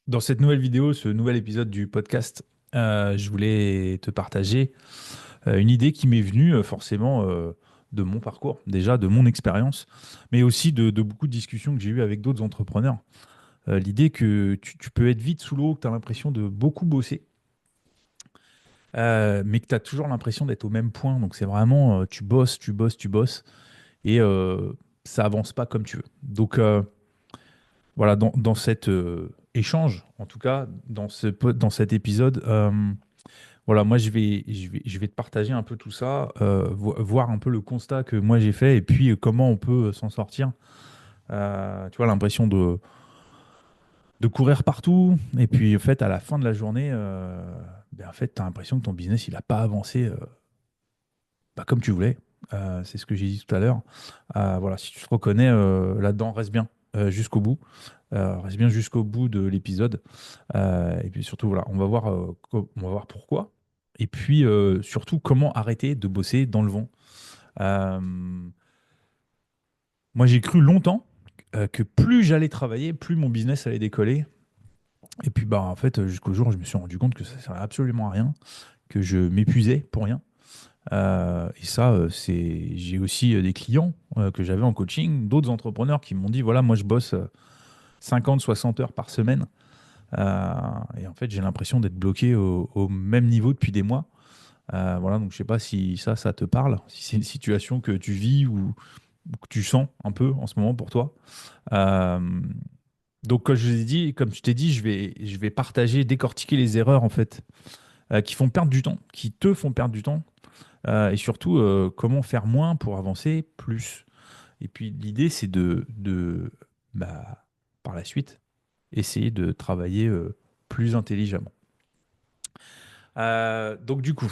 Dans cette nouvelle vidéo, ce nouvel épisode du podcast, je voulais te partager une idée qui m'est venue forcément de mon parcours, déjà de mon expérience, mais aussi de beaucoup de discussions que j'ai eues avec d'autres entrepreneurs. L'idée que tu peux être vite sous l'eau, que tu as l'impression de beaucoup bosser, mais que tu as toujours l'impression d'être au même point. Donc c'est vraiment, tu bosses, tu bosses, tu bosses, et ça avance pas comme tu veux. Donc voilà, dans cet échange, en tout cas, dans cet épisode, voilà, moi, je vais te partager un peu tout ça, voir un peu le constat que moi j'ai fait et puis comment on peut s'en sortir. Tu vois, l'impression de courir partout. Et puis, en fait, à la fin de la journée, ben, en fait, tu as l'impression que ton business, il n'a pas avancé pas comme tu voulais. C'est ce que j'ai dit tout à l'heure. Voilà, si tu te reconnais là-dedans, reste bien jusqu'au bout. Reste bien jusqu'au bout de l'épisode. Et puis surtout, voilà, on va voir pourquoi. Et puis surtout, comment arrêter de bosser dans le vent. Euh, Moi, j'ai cru longtemps que plus j'allais travailler, plus mon business allait décoller. Et puis, bah, en fait, jusqu'au jour où je me suis rendu compte que ça ne servait absolument à rien, que je m'épuisais pour rien. Et ça, j'ai aussi des clients que j'avais en coaching, d'autres entrepreneurs qui m'ont dit, voilà, moi, je bosse 50, 60 heures par semaine. Et en fait, j'ai l'impression d'être bloqué au même niveau depuis des mois. Voilà, donc je sais pas si ça te parle, si c'est une situation que tu vis ou que tu sens un peu en ce moment pour toi. Euh, donc, comme je t'ai dit, je vais partager, décortiquer les erreurs en fait qui font perdre du temps, qui te font perdre du temps, et surtout comment faire moins pour avancer plus. Et puis l'idée, c'est bah, par la suite, essayer de travailler plus intelligemment. Donc du coup,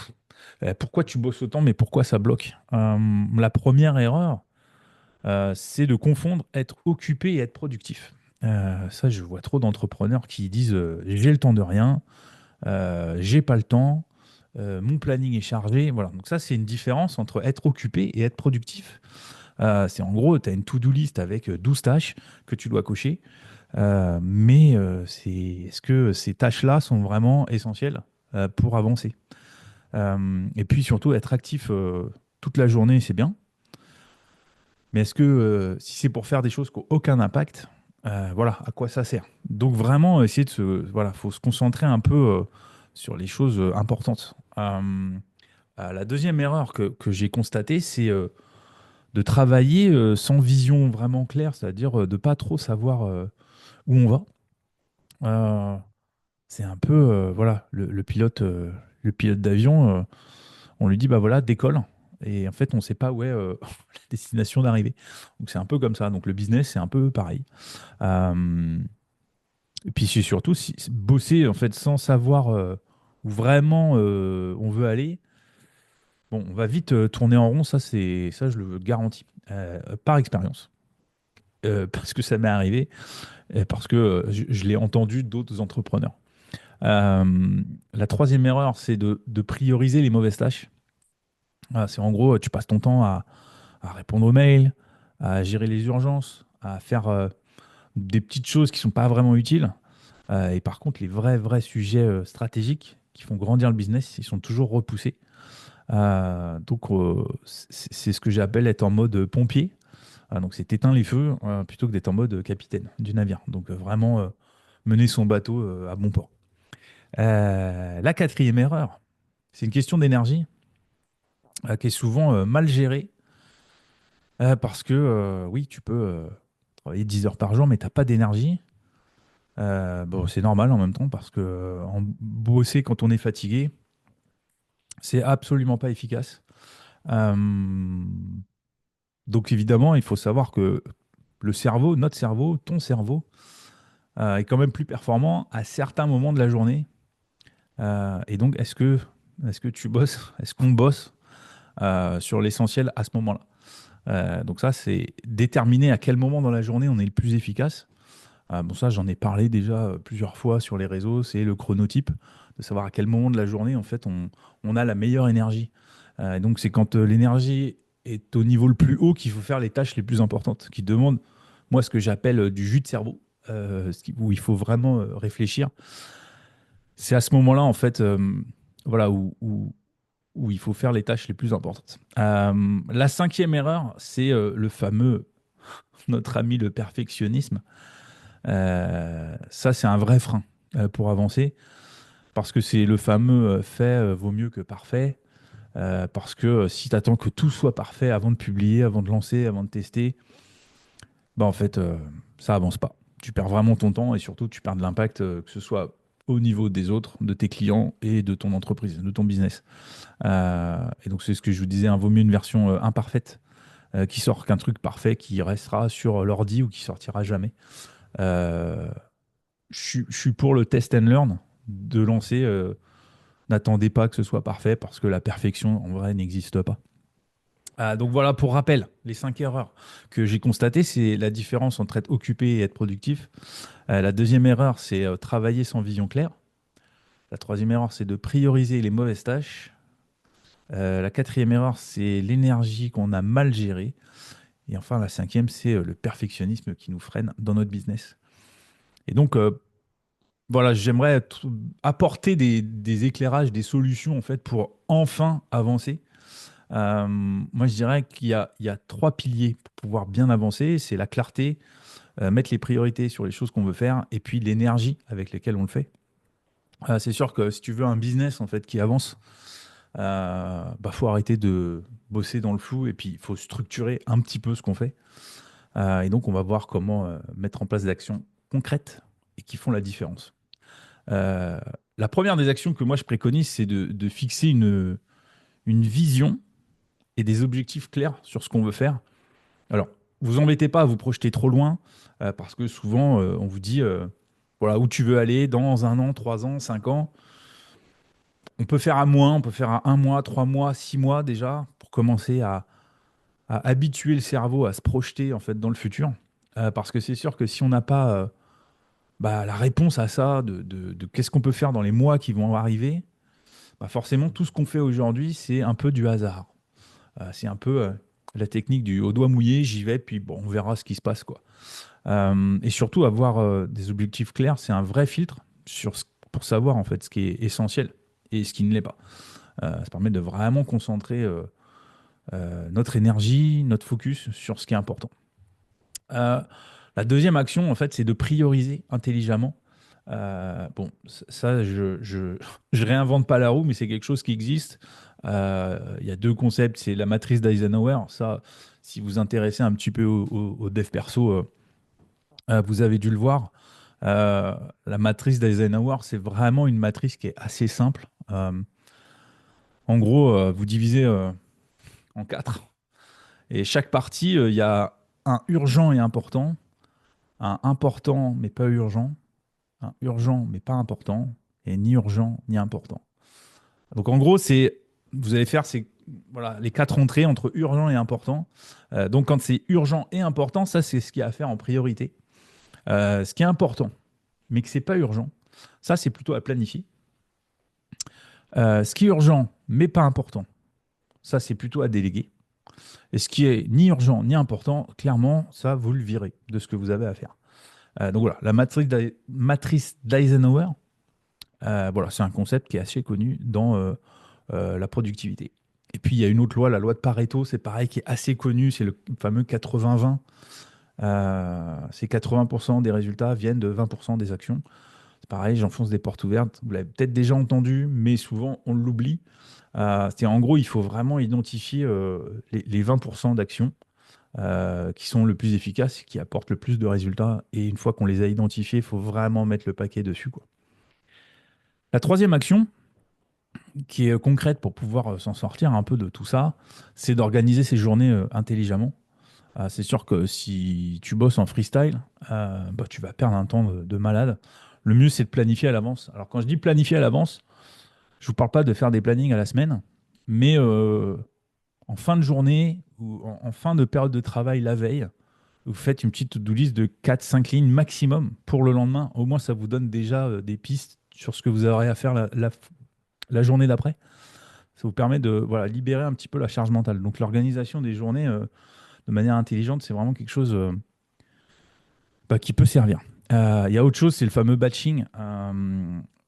pourquoi tu bosses autant, mais pourquoi ça bloque? La première erreur, c'est de confondre être occupé et être productif. Ça, je vois trop d'entrepreneurs qui disent j'ai le temps de rien, j'ai pas le temps, mon planning est chargé. Voilà. Donc ça, c'est une différence entre être occupé et être productif. C'est en gros, tu as une to-do list avec 12 tâches que tu dois cocher, mais est-ce que ces tâches-là sont vraiment essentielles pour avancer? Et puis surtout, être actif toute la journée, c'est bien. Mais est-ce que si c'est pour faire des choses qui n'ont aucun impact, voilà, à quoi ça sert? Donc vraiment, essayer de voilà, faut se concentrer un peu sur les choses importantes. La deuxième erreur que j'ai constatée, c'est de travailler sans vision vraiment claire, c'est-à-dire de pas trop savoir où on va. Euh, c'est un peu, voilà, le pilote d'avion. On lui dit, bah voilà, décolle. Et en fait, on ne sait pas où est la destination d'arrivée. Donc c'est un peu comme ça. Donc le business, c'est un peu pareil. Euh, et puis c'est surtout bosser en fait sans savoir où vraiment on veut aller. Bon, on va vite tourner en rond. Ça, je le garantis par expérience. Parce que ça m'est arrivé, et parce que je l'ai entendu d'autres entrepreneurs. La troisième erreur, c'est de prioriser les mauvaises tâches. C'est en gros, tu passes ton temps à répondre aux mails, à gérer les urgences, à faire des petites choses qui sont pas vraiment utiles. Et par contre, les vrais sujets stratégiques qui font grandir le business, ils sont toujours repoussés. Donc, c'est ce que j'appelle être en mode pompier. Donc, c'est éteindre les feux plutôt que d'être en mode capitaine du navire. Donc, vraiment mener son bateau à bon port. La quatrième erreur, c'est une question d'énergie qui est souvent mal gérée parce que, oui, tu peux travailler 10 heures par jour, mais tu n'as pas d'énergie. Bon, c'est normal en même temps parce que bosser quand on est fatigué, c'est absolument pas efficace. Euh, donc évidemment, il faut savoir que le cerveau, notre cerveau, ton cerveau, est quand même plus performant à certains moments de la journée. Et donc, est-ce que tu bosses, est-ce qu'on bosse sur l'essentiel à ce moment-là? Donc ça, c'est déterminer à quel moment dans la journée on est le plus efficace. Bon, ça, j'en ai parlé déjà plusieurs fois sur les réseaux. C'est le chronotype, de savoir à quel moment de la journée, en fait, on a la meilleure énergie. Et donc, c'est quand l'énergie est au niveau le plus haut qu'il faut faire les tâches les plus importantes, qui demandent, moi, ce que j'appelle du jus de cerveau. où il faut vraiment réfléchir, c'est à ce moment-là, en fait, voilà, où il faut faire les tâches les plus importantes. La cinquième erreur, c'est le fameux, notre ami le perfectionnisme. Ça, c'est un vrai frein pour avancer, parce que c'est le fameux fait vaut mieux que parfait. Parce que si tu attends que tout soit parfait avant de publier, avant de lancer, avant de tester, bah en fait, ça avance pas. Tu perds vraiment ton temps et surtout, tu perds de l'impact, que ce soit au niveau des autres, de tes clients et de ton entreprise, de ton business. Et donc, c'est ce que je vous disais, vaut mieux une version imparfaite qui sort qu'un truc parfait qui restera sur l'ordi ou qui sortira jamais. Euh, je suis pour le test and learn, de lancer. N'attendez pas que ce soit parfait parce que la perfection, en vrai, n'existe pas. Donc voilà, pour rappel, les 5 erreurs que j'ai constatées, c'est la différence entre être occupé et être productif. La deuxième erreur, c'est travailler sans vision claire. La troisième erreur, c'est de prioriser les mauvaises tâches. La quatrième erreur, c'est l'énergie qu'on a mal gérée. Et enfin, la cinquième, c'est le perfectionnisme qui nous freine dans notre business. Et donc, voilà, j'aimerais apporter des éclairages, des solutions, en fait, pour enfin avancer. Moi, je dirais qu'il y a 3 piliers pour pouvoir bien avancer. C'est la clarté, mettre les priorités sur les choses qu'on veut faire, et puis l'énergie avec laquelle on le fait. C'est sûr que si tu veux un business en fait qui avance, bah faut arrêter de bosser dans le flou et puis il faut structurer un petit peu ce qu'on fait. Et donc on va voir comment mettre en place des actions concrètes et qui font la différence. Euh, la première des actions que moi je préconise, c'est de fixer une vision et des objectifs clairs sur ce qu'on veut faire. Alors, vous embêtez pas à vous projeter trop loin, parce que souvent, on vous dit, voilà, où tu veux aller dans 1 an, 3 ans, 5 ans. On peut faire à moins, on peut faire à 1 mois, 3 mois, 6 mois déjà, pour commencer à habituer le cerveau à se projeter en fait dans le futur. Parce que c'est sûr que si on n'a pas bah, la réponse à ça, de qu'est-ce qu'on peut faire dans les mois qui vont arriver, bah forcément, tout ce qu'on fait aujourd'hui, c'est un peu du hasard. C'est un peu la technique du au doigt mouillé, j'y vais, puis bon, on verra ce qui se passe, quoi. Et surtout, avoir des objectifs clairs, c'est un vrai filtre pour savoir en fait ce qui est essentiel et ce qui ne l'est pas. Ça permet de vraiment concentrer notre énergie, notre focus sur ce qui est important. Euh, la deuxième action, en fait, c'est de prioriser intelligemment. Bon, ça, je réinvente pas la roue, mais c'est quelque chose qui existe. Il y a 2 concepts, c'est la matrice d'Eisenhower. Ça, si vous vous intéressez un petit peu au dev perso, vous avez dû le voir. La matrice d'Eisenhower, c'est vraiment une matrice qui est assez simple. En gros, vous divisez en 4. Et chaque partie, il y a un urgent et important, un important mais pas urgent, un urgent mais pas important, et ni urgent ni important. Donc en gros, vous allez faire voilà, les 4 entrées entre urgent et important. Donc quand c'est urgent et important, ça c'est ce qu'il y a à faire en priorité. Ce qui est important, mais que c'est pas urgent, ça c'est plutôt à planifier. Ce qui est urgent mais pas important, ça c'est plutôt à déléguer. Et ce qui est ni urgent ni important, clairement, ça vous le virez de ce que vous avez à faire. Donc voilà, la matrice d'Eisenhower, voilà, c'est un concept qui est assez connu dans la productivité. Et puis il y a une autre loi, la loi de Pareto, c'est pareil, qui est assez connue, c'est le fameux 80-20. C'est 80% des résultats viennent de 20% des actions. C'est pareil, j'enfonce des portes ouvertes. Vous l'avez peut-être déjà entendu, mais souvent on l'oublie. En gros, il faut vraiment identifier les 20% d'actions qui sont le plus efficaces, qui apportent le plus de résultats. Et une fois qu'on les a identifiés, il faut vraiment mettre le paquet dessus, quoi. La troisième action, qui est concrète pour pouvoir s'en sortir un peu de tout ça, c'est d'organiser ses journées intelligemment. C'est sûr que si tu bosses en freestyle, bah, tu vas perdre un temps de malade. Le mieux, c'est de planifier à l'avance. Alors, quand je dis planifier à l'avance, je ne vous parle pas de faire des plannings à la semaine, mais en fin de journée ou en fin de période de travail la veille, vous faites une petite to-do list de 4-5 lignes maximum pour le lendemain. Au moins, ça vous donne déjà des pistes sur ce que vous aurez à faire la journée d'après. Ça vous permet de voilà, libérer un petit peu la charge mentale. Donc l'organisation des journées de manière intelligente, c'est vraiment quelque chose bah, qui peut servir. Il y a autre chose, c'est le fameux batching.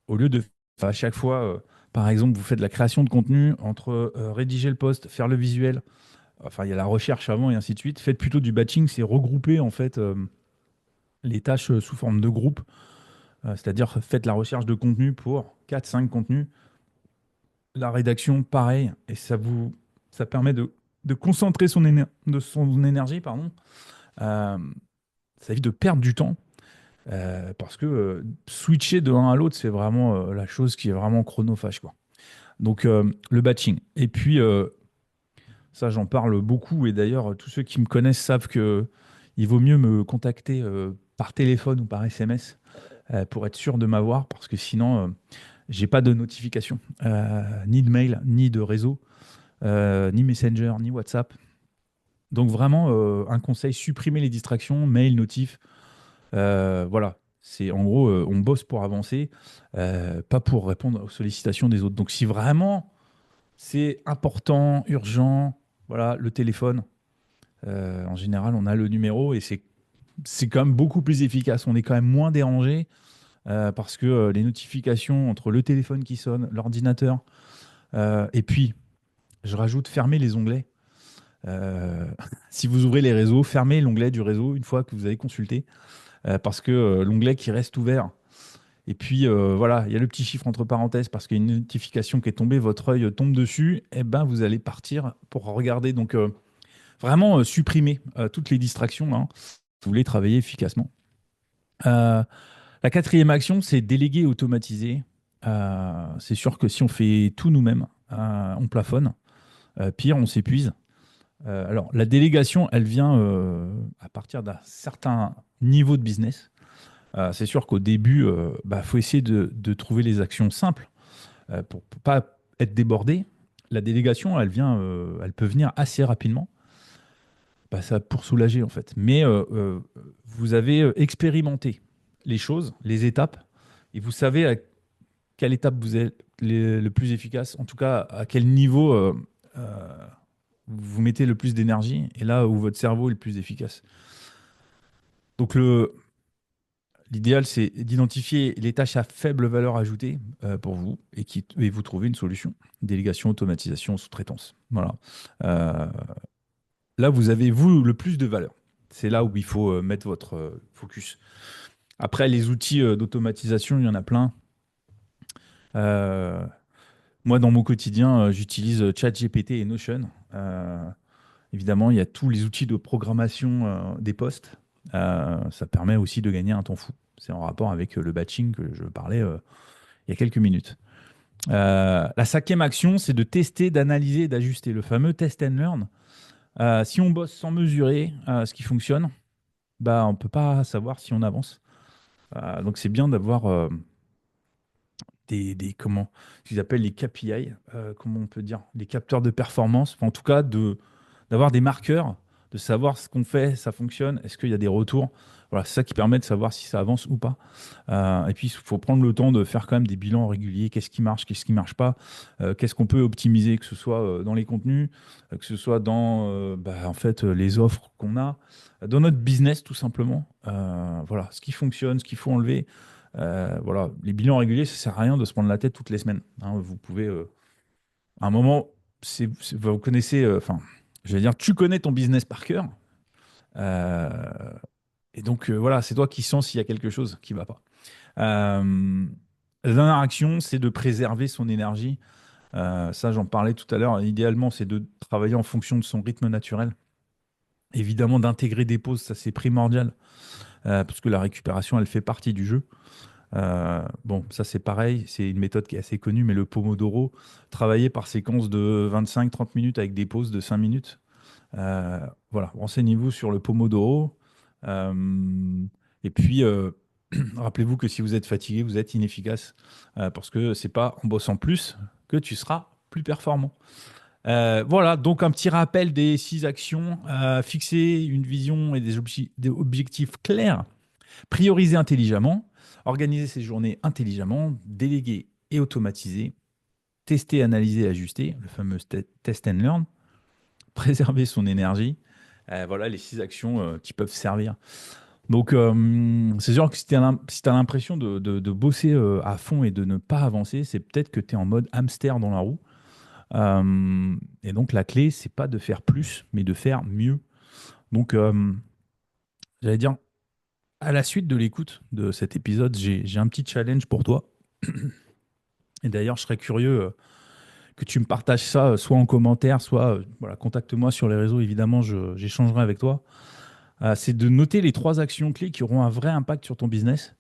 Au lieu de, enfin, à chaque fois, par exemple, vous faites de la création de contenu entre rédiger le post, faire le visuel, enfin, il y a la recherche avant et ainsi de suite. Faites plutôt du batching, c'est regrouper en fait les tâches sous forme de groupe. C'est-à-dire, faites la recherche de contenu pour quatre, cinq contenus. La rédaction, pareil. Et ça permet de concentrer de son énergie, pardon. Euh, Ça évite de perdre du temps. Parce que switcher de l'un à l'autre, c'est vraiment la chose qui est vraiment chronophage, quoi. Donc, le batching. Et puis, ça, j'en parle beaucoup. Et d'ailleurs, tous ceux qui me connaissent savent que il vaut mieux me contacter par téléphone ou par SMS pour être sûr de m'avoir, parce que sinon, j'ai pas de notification, ni de mail, ni de réseau, ni Messenger, ni WhatsApp. Donc vraiment, un conseil, supprimer les distractions, mail, notif. Voilà, c'est en gros, on bosse pour avancer, pas pour répondre aux sollicitations des autres. Donc si vraiment c'est important, urgent, voilà, le téléphone, en général, on a le numéro et c'est quand même beaucoup plus efficace. On est quand même moins dérangé parce que les notifications entre le téléphone qui sonne, l'ordinateur, et puis je rajoute fermer les onglets. Euh, Si vous ouvrez les réseaux, fermez l'onglet du réseau une fois que vous avez consulté, parce que l'onglet qui reste ouvert, et puis voilà, il y a le petit chiffre entre parenthèses parce qu'il y a une notification qui est tombée, votre œil tombe dessus, et ben vous allez partir pour regarder. Donc vraiment supprimer toutes les distractions, hein, si vous voulez travailler efficacement. Euh, la quatrième action, c'est déléguer et automatiser. C'est sûr que si on fait tout nous-mêmes, on plafonne. Pire, on s'épuise. Alors, la délégation, elle vient à partir d'un certain niveau de business. C'est sûr qu'au début, faut essayer de trouver les actions simples pour ne pas être débordé. La délégation, elle peut venir assez rapidement, ça, pour soulager en fait. Mais vous avez expérimenté les choses, les étapes, et vous savez à quelle étape vous êtes le plus efficace, en tout cas à quel niveau euh, vous mettez le plus d'énergie, et là où votre cerveau est le plus efficace. Donc l'idéal, c'est d'identifier les tâches à faible valeur ajoutée pour vous et vous trouver une solution. Délégation, automatisation, sous-traitance. Voilà. Euh, Là, vous avez, vous, le plus de valeur. C'est là où il faut mettre votre focus. Après, les outils d'automatisation, il y en a plein. Euh, Moi, dans mon quotidien, j'utilise ChatGPT et Notion. Évidemment, il y a tous les outils de programmation des postes. Ça permet aussi de gagner un temps fou. C'est en rapport avec le batching que je parlais il y a quelques minutes. La cinquième action, c'est de tester, d'analyser et d'ajuster. Le fameux test and learn. Si on bosse sans mesurer ce qui fonctionne, on ne peut pas savoir si on avance. Donc c'est bien d'avoir comment ils appellent les KPI, comment on peut dire, les capteurs de performance, enfin, en tout cas d'avoir des marqueurs, de savoir ce qu'on fait, ça fonctionne, est-ce qu'il y a des retours. Voilà, c'est ça qui permet de savoir si ça avance ou pas. Et puis, il faut prendre le temps de faire quand même des bilans réguliers. Qu'est-ce qui marche pas, qu'est-ce qu'on peut optimiser, que ce soit dans les contenus, que ce soit dans en fait, les offres qu'on a, dans notre business tout simplement. Voilà, ce qui fonctionne, ce qu'il faut enlever. Voilà, les bilans réguliers, ça sert à rien de se prendre la tête toutes les semaines, hein. Vous pouvez, à un moment, vous connaissez, enfin, je vais dire, tu connais ton business par cœur. Euh, et donc, voilà, c'est toi qui sens s'il y a quelque chose qui ne va pas. Euh, la dernière action, c'est de préserver son énergie. Ça, j'en parlais tout à l'heure. Idéalement, c'est de travailler en fonction de son rythme naturel. Évidemment, d'intégrer des pauses, ça c'est primordial, parce que la récupération, elle fait partie du jeu. Bon, ça c'est pareil, c'est une méthode qui est assez connue, mais le Pomodoro, travailler par séquence de 25-30 minutes avec des pauses de 5 minutes. Voilà, renseignez-vous sur le Pomodoro. Et puis, rappelez-vous que si vous êtes fatigué, vous êtes inefficace, parce que c'est pas en bossant plus que tu seras plus performant. Voilà, donc un petit rappel des 6 actions. Fixer une vision et des objectifs clairs, prioriser intelligemment, organiser ses journées intelligemment, déléguer et automatiser, tester, analyser, ajuster, le fameux test and learn, préserver son énergie. Voilà les 6 actions qui peuvent servir. Donc, c'est sûr que si tu as l'impression de bosser à fond et de ne pas avancer, c'est peut-être que tu es en mode hamster dans la roue. Et donc, la clé, c'est pas de faire plus, mais de faire mieux. Donc, j'allais dire, à la suite de l'écoute de cet épisode, j'ai un petit challenge pour toi. Et d'ailleurs, je serais curieux que tu me partages ça, soit en commentaire, soit voilà, contacte-moi sur les réseaux, évidemment, j'échangerai avec toi. C'est de noter les 3 actions clés qui auront un vrai impact sur ton business.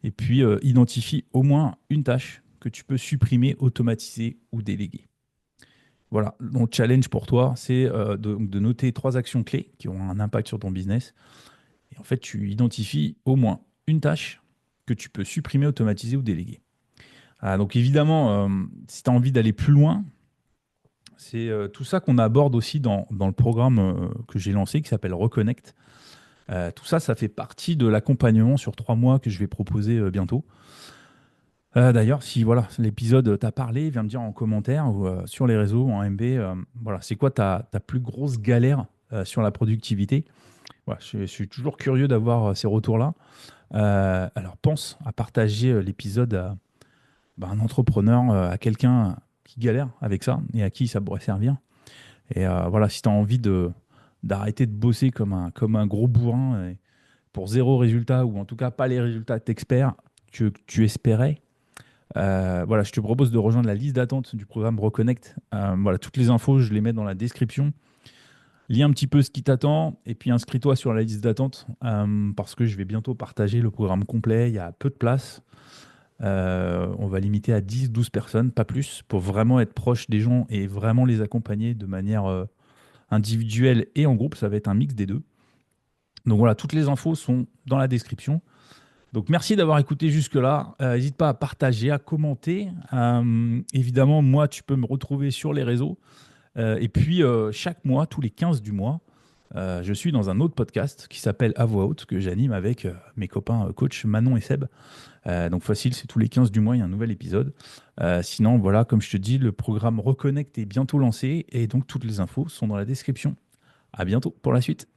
Et puis, identifie au moins une tâche que tu peux supprimer, automatiser ou déléguer. Voilà, mon challenge pour toi, c'est de noter 3 actions clés qui ont un impact sur ton business. Et en fait, tu identifies au moins une tâche que tu peux supprimer, automatiser ou déléguer. Donc évidemment, si tu as envie d'aller plus loin, c'est tout ça qu'on aborde aussi dans le programme que j'ai lancé qui s'appelle Reconnect. Tout ça, ça fait partie de l'accompagnement sur 3 mois que je vais proposer bientôt. D'ailleurs, si voilà, l'épisode t'a parlé, viens me dire en commentaire ou sur les réseaux, en MB, voilà, c'est quoi ta plus grosse galère sur la productivité? Voilà, je suis toujours curieux d'avoir ces retours-là. Alors pense à partager l'épisode à un entrepreneur, à quelqu'un qui galère avec ça et à qui ça pourrait servir. Et voilà, si tu as envie d'arrêter de bosser comme un gros bourrin pour zéro résultat, ou en tout cas pas les résultats que tu espérais, voilà, je te propose de rejoindre la liste d'attente du programme Reconnect. Voilà, toutes les infos, je les mets dans la description. Lis un petit peu ce qui t'attend et puis inscris-toi sur la liste d'attente parce que je vais bientôt partager le programme complet. Il y a peu de place. On va limiter à 10, 12 personnes, pas plus, pour vraiment être proche des gens et vraiment les accompagner de manière individuelle et en groupe. Ça va être un mix des deux. Donc voilà, toutes les infos sont dans la description. Donc merci d'avoir écouté jusque-là. N'hésite pas à partager, à commenter. Évidemment, moi, tu peux me retrouver sur les réseaux. Et puis, chaque mois, tous les 15 du mois, je suis dans un autre podcast qui s'appelle À Voix Haute, que j'anime avec mes copains coach Manon et Seb. Donc facile, c'est tous les 15 du mois, il y a un nouvel épisode. Sinon, voilà, comme je te dis, le programme Reconnect est bientôt lancé et donc toutes les infos sont dans la description. À bientôt pour la suite.